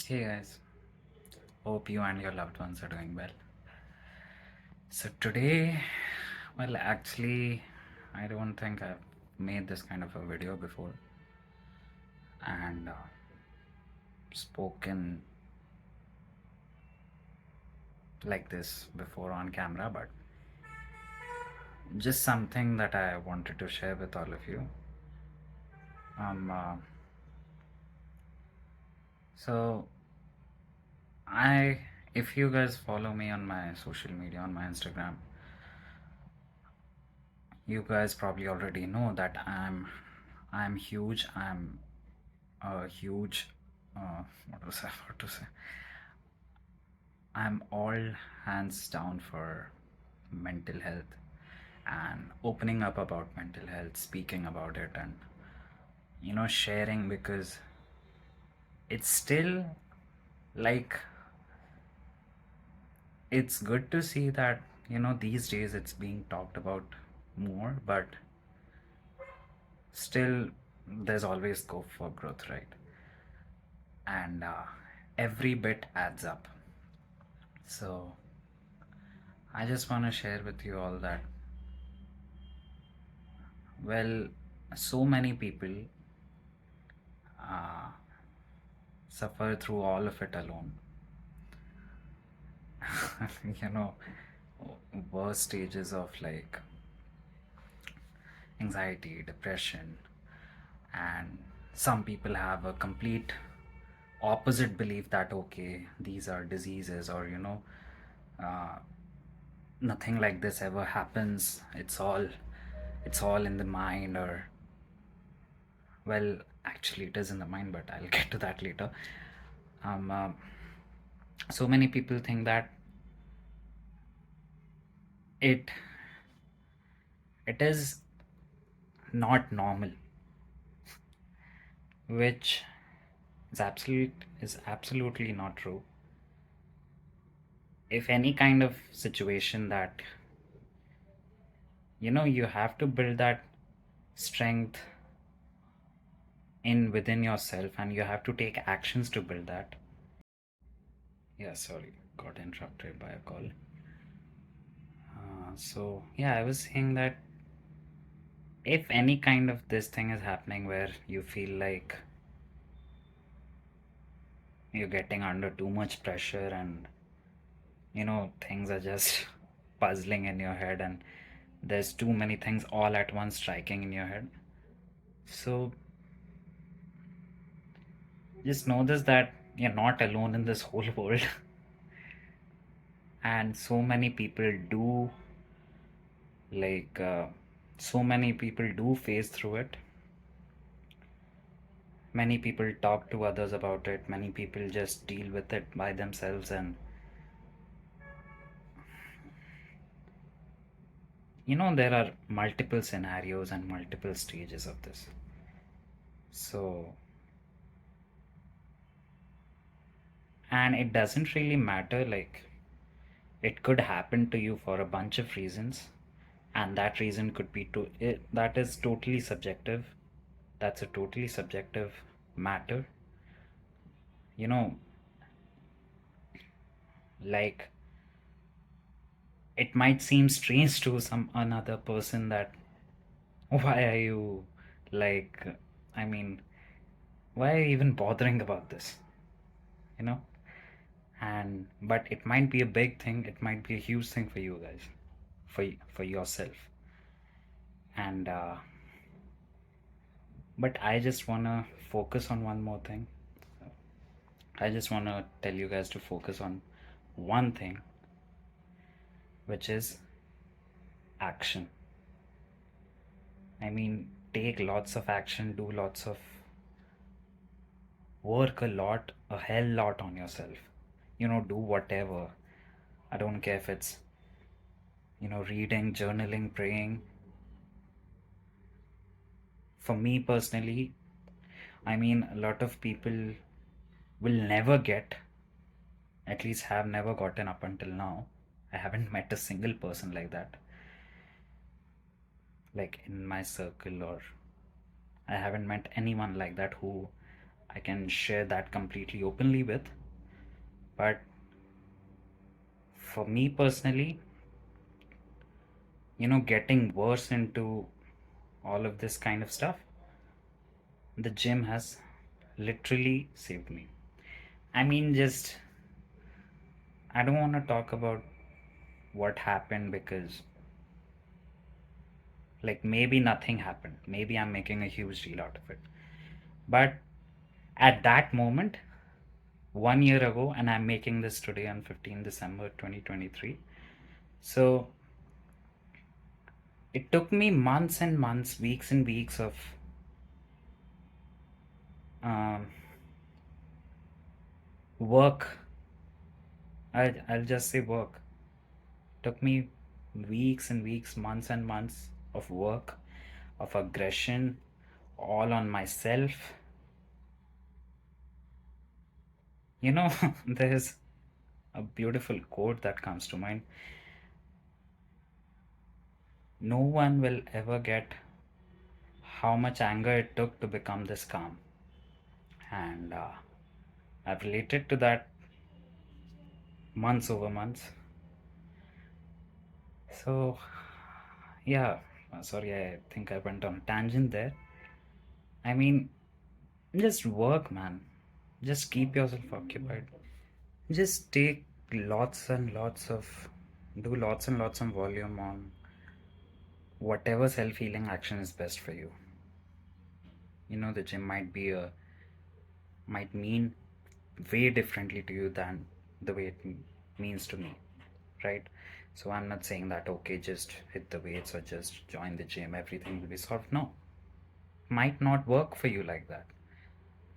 Hey guys, hope you and your loved ones are doing well. So today, actually, I don't think I've made this kind of a video before and spoken like this before on camera, but just something that I wanted to share with all of you. Um, uh, so I, if you guys follow me on my social media, on my Instagram, you guys probably already know that I'm huge. I'm a huge what was I about to say? I'm all hands down for mental health and opening up about mental health, speaking about it, and sharing because it's still like it's good to see that these days it's being talked about more, but still there's always scope for growth, right? And every bit adds up. So I just want to share with you all that, well, so many people uh, suffer through all of it alone. you know, worst stages of like anxiety, depression, and some people have a complete opposite belief that okay, these are diseases, or uh, nothing like this ever happens. It's all in the mind, or well, actually, it is in the mind, but I'll get to that later. Um, uh, so many people think that it it is not normal, which is absolutely not true. If any kind of situation that you have to build that strength in within yourself, and you have to take actions to build that. Yeah, sorry, got interrupted by a call. So yeah, I was saying that if any kind of this thing is happening where you feel like you're getting under too much pressure, and things are just puzzling in your head, and there's too many things all at once striking in your head. So just know this, that you're not alone in this whole world. And so many people do, like so many people do face through it. Many people talk to others about it, many people just deal with it by themselves, and there are multiple scenarios and multiple stages of this. So, and it doesn't really matter, like it could happen to you for a bunch of reasons, and that reason could be that is totally subjective. That's a totally subjective matter. you know like it might seem strange to some another person that why are you, like, I mean, why are you even bothering about this you know and but it might be a big thing, it might be a huge thing for you guys, for yourself. And but I just want to focus on one more thing. I just want to tell you guys to focus on one thing, which is action. I mean, take lots of action, do lots of work, a lot, a hell lot on yourself. Do whatever. I don't care if it's, reading, journaling, praying. For me personally, I mean, a lot of people will never get, at least have never gotten up until now. I haven't met a single person like that, like in my circle, or I haven't met anyone like that who I can share that completely openly with. But for me personally, getting worse into all of this kind of stuff, the gym has literally saved me. I mean, just, I don't want to talk about what happened because, like, maybe nothing happened. Maybe I'm making a huge deal out of it. But at that moment, 1 year ago, and I'm making this today on 15 December 2023. So it took me months and months, weeks and weeks of um, work. I'll just say work. Took me weeks and weeks, months and months of work, of aggression, all on myself. There's a beautiful quote that comes to mind. No one will ever get how much anger it took to become this calm. And I've related to that months over months. So, yeah, sorry, I think I went on a tangent there. I mean, just work, man. Just keep yourself occupied. Just take lots and lots of, do lots and lots of volume on whatever self healing action is best for you. The gym might mean way differently to you than the way it means to me, right? So I'm not saying that, okay, just hit the weights or just join the gym, everything will be solved. No, might not work for you like that.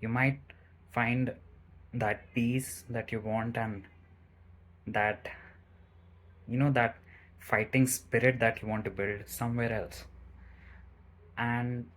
You might find that peace that you want, and that, that fighting spirit that you want to build somewhere else. And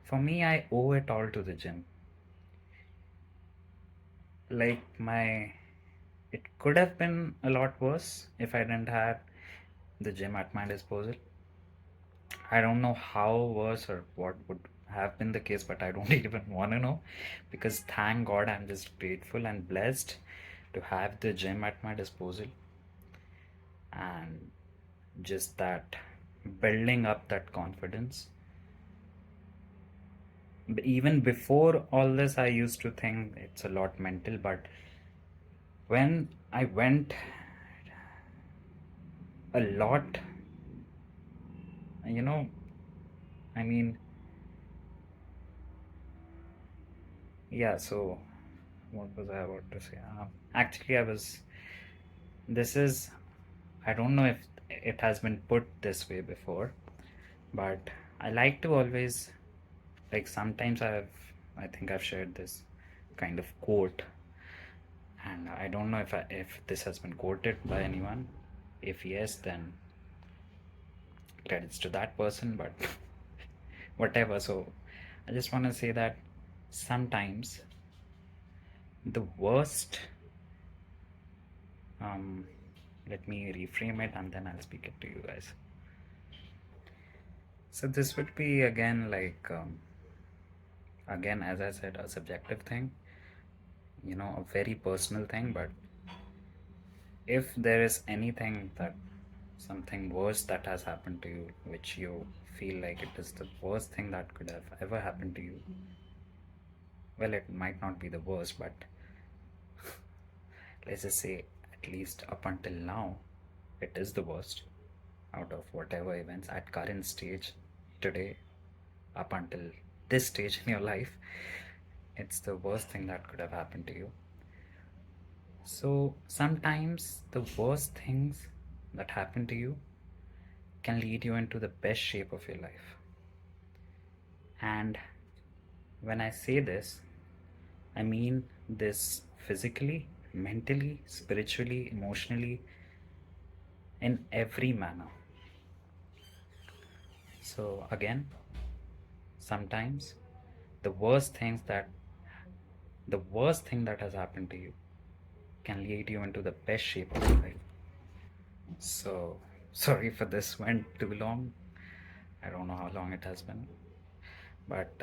for me, I owe it all to the gym. Like, it could have been a lot worse if I didn't have the gym at my disposal. I don't know how worse or what would have been the case, but I don't even want to know, because thank God I'm just grateful and blessed to have the gym at my disposal, and just that building up that confidence. Even before all this, I used to think it's a lot mental, but when I went a lot, you know, I mean, yeah, so what was I about to say? Actually, this is, I don't know if it has been put this way before, but I like to always, like, sometimes I think I've shared this kind of quote, and I don't know if this has been quoted by anyone. If yes, then credits to that person, but whatever. So I just want to say that sometimes the worst, um, let me reframe it and then I'll speak it to you guys. So this would be again, like, again, as I said, a subjective thing, a very personal thing. But if there is anything, that something worse that has happened to you, which you feel like it is the worst thing that could have ever happened to you, well, it might not be the worst, but let's just say, at least up until now, it is the worst out of whatever events at current stage today, up until this stage in your life. It's the worst thing that could have happened to you. So sometimes the worst things that happen to you can lead you into the best shape of your life. And when I say this, I mean this physically, mentally, spiritually, emotionally, in every manner. So again, sometimes the worst things that the worst thing that has happened to you can lead you into the best shape of your life. So sorry for this went too long. I don't know how long it has been, but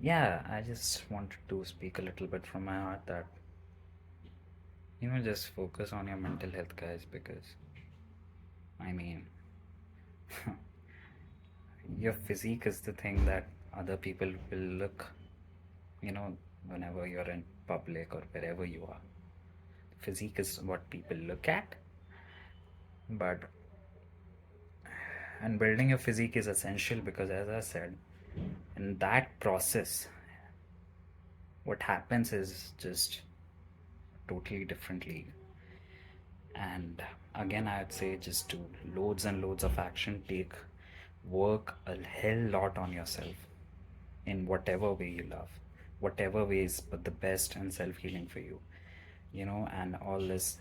Yeah, I just wanted to speak a little bit from my heart that, just focus on your mental health, guys, because, I mean, your physique is the thing that other people will look, you know, whenever you're in public or wherever you are. Physique is what people look at, but, and building a physique is essential because, as I said, in that process, what happens is just totally different league. And again, I'd say just do loads and loads of action, take work a hell lot on yourself in whatever way you love, whatever way is but the best and self-healing for you, and all this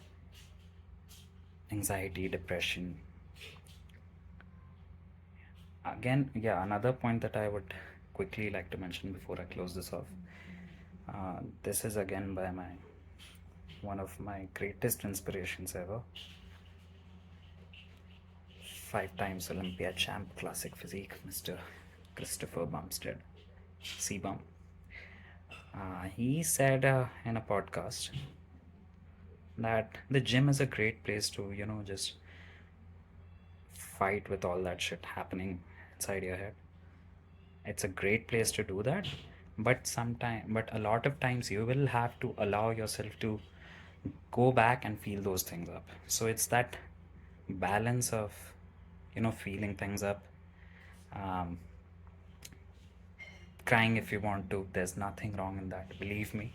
anxiety, depression. Again, yeah, another point that I would quickly like to mention before I close this off. This is again by my one of my greatest inspirations ever. 5 times Olympia champ, classic physique, Mr. Christopher Bumstead, C-Bum. He said in a podcast that the gym is a great place to, just fight with all that shit happening inside your head. It's a great place to do that, but a lot of times you will have to allow yourself to go back and feel those things up. So it's that balance of, feeling things up, um, crying if you want to. There's nothing wrong in that, believe me.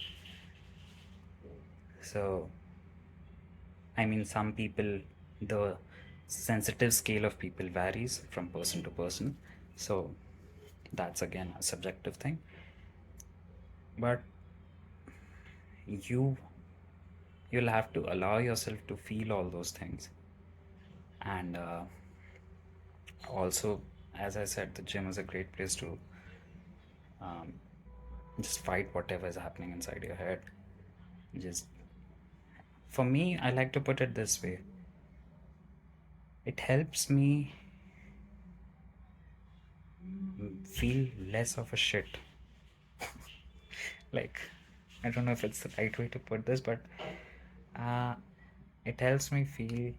So, I mean, some people, the sensitive scale of people varies from person to person. So, that's again a subjective thing. But you you'll have to allow yourself to feel all those things. And also, as I said, the gym is a great place to just fight whatever is happening inside your head. Just for me, I like to put it this way. It helps me feel less of a shit. Like, I don't know if it's the right way to put this, but uh, it helps me feel,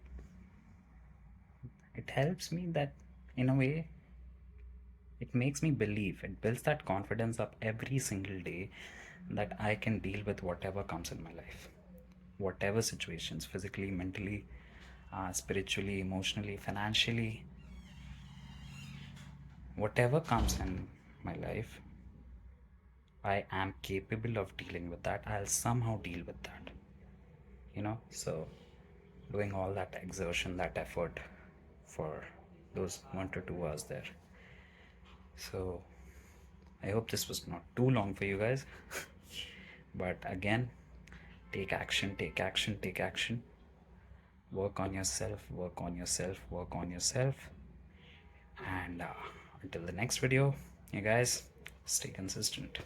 it helps me that in a way, it makes me believe, it builds that confidence up every single day that I can deal with whatever comes in my life, whatever situations, physically, mentally, spiritually, emotionally, financially, whatever comes in my life, I am capable of dealing with that. I'll somehow deal with that, So doing all that exertion, that effort for those 1 to 2 hours there. So I hope this was not too long for you guys. But again, take action, take action, take action. Work on yourself, work on yourself, work on yourself. And until the next video, you guys stay consistent.